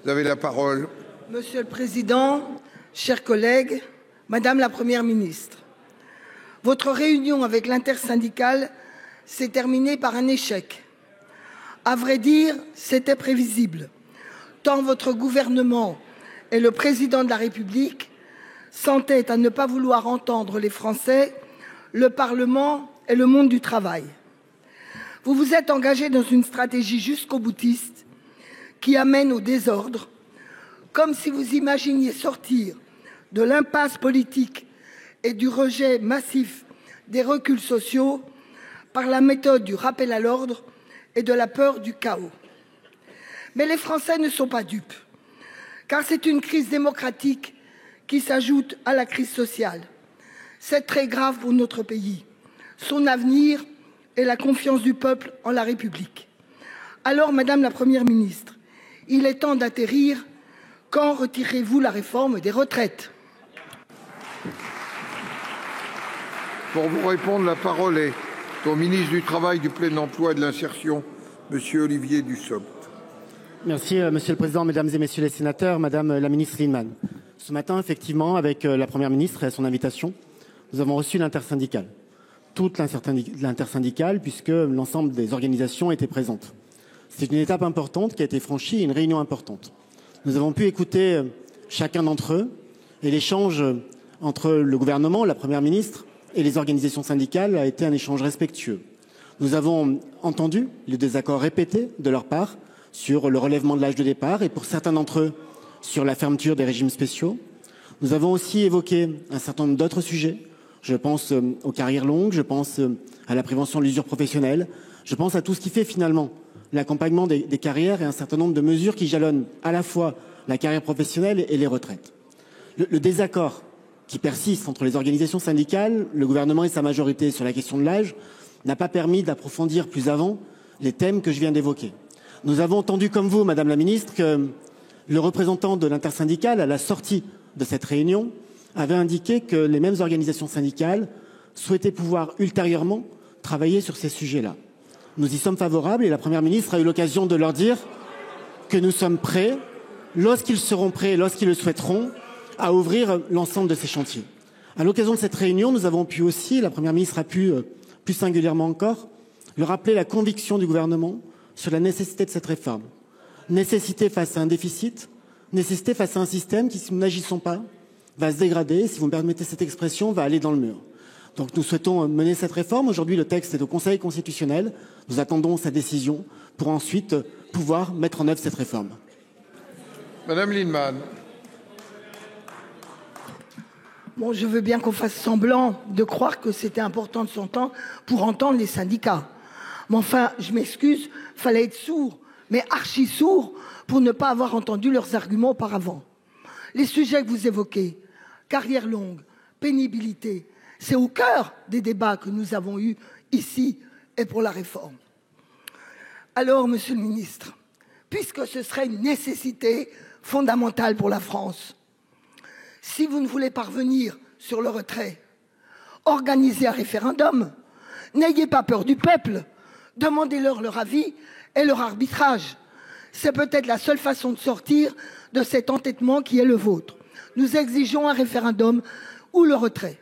Vous avez la parole. Monsieur le Président, chers collègues, Madame la Première ministre, votre réunion avec l'intersyndicale s'est terminée par un échec. À vrai dire, c'était prévisible, tant votre gouvernement et le Président de la République s'entêtent à ne pas vouloir entendre les Français, le Parlement et le monde du travail. Vous vous êtes engagé dans une stratégie jusqu'au-boutiste qui amène au désordre, comme si vous imaginiez sortir de l'impasse politique et du rejet massif des reculs sociaux par la méthode du rappel à l'ordre et de la peur du chaos. Mais les Français ne sont pas dupes, car c'est une crise démocratique qui s'ajoute à la crise sociale. C'est très grave pour notre pays, son avenir et la confiance du peuple en la République. Alors, Madame la Première ministre, il est temps d'atterrir. Quand retirez-vous la réforme des retraites? Pour vous répondre, la parole est au ministre du Travail, du Plein Emploi et de l'Insertion, Monsieur Olivier Dussopt. Merci, Monsieur le Président, Mesdames et Messieurs les sénateurs, Madame la ministre Lienemann. Ce matin, effectivement, avec la Première ministre et à son invitation, nous avons reçu l'intersyndicale. Toute l'intersyndicale, puisque l'ensemble des organisations étaient présentes. C'est une étape importante qui a été franchie, une réunion importante. Nous avons pu écouter chacun d'entre eux et l'échange entre le gouvernement, la Première ministre et les organisations syndicales a été un échange respectueux. Nous avons entendu les désaccords répétés de leur part sur le relèvement de l'âge de départ et pour certains d'entre eux sur la fermeture des régimes spéciaux. Nous avons aussi évoqué un certain nombre d'autres sujets. Je pense aux carrières longues, je pense à la prévention de l'usure professionnelle, je pense à tout ce qui fait finalement l'accompagnement des carrières et un certain nombre de mesures qui jalonnent à la fois la carrière professionnelle et les retraites. Le désaccord qui persiste entre les organisations syndicales, le gouvernement et sa majorité sur la question de l'âge n'a pas permis d'approfondir plus avant les thèmes que je viens d'évoquer. Nous avons entendu comme vous, Madame la Ministre, que le représentant de l'intersyndicale à la sortie de cette réunion avait indiqué que les mêmes organisations syndicales souhaitaient pouvoir ultérieurement travailler sur ces sujets-là. Nous y sommes favorables et la Première ministre a eu l'occasion de leur dire que nous sommes prêts, lorsqu'ils seront prêts, lorsqu'ils le souhaiteront, à ouvrir l'ensemble de ces chantiers. À l'occasion de cette réunion, nous avons pu aussi, la Première ministre a pu, plus singulièrement encore, leur rappeler la conviction du gouvernement sur la nécessité de cette réforme. Nécessité face à un déficit, nécessité face à un système qui, si nous n'agissons pas, va se dégrader, si vous me permettez cette expression, va aller dans le mur. Donc nous souhaitons mener cette réforme. Aujourd'hui, le texte est au Conseil constitutionnel. Nous attendons sa décision pour ensuite pouvoir mettre en œuvre cette réforme. Madame Lienemann. Bon, je veux bien qu'on fasse semblant de croire que c'était important de son temps pour entendre les syndicats. Mais enfin, je m'excuse, fallait être sourd, mais archi sourd, pour ne pas avoir entendu leurs arguments auparavant. Les sujets que vous évoquez, carrière longue, pénibilité, c'est au cœur des débats que nous avons eus ici et pour la réforme. Alors, Monsieur le Ministre, puisque ce serait une nécessité fondamentale pour la France, si vous ne voulez pas revenir sur le retrait, organisez un référendum. N'ayez pas peur du peuple. Demandez-leur leur avis et leur arbitrage. C'est peut-être la seule façon de sortir de cet entêtement qui est le vôtre. Nous exigeons un référendum ou le retrait.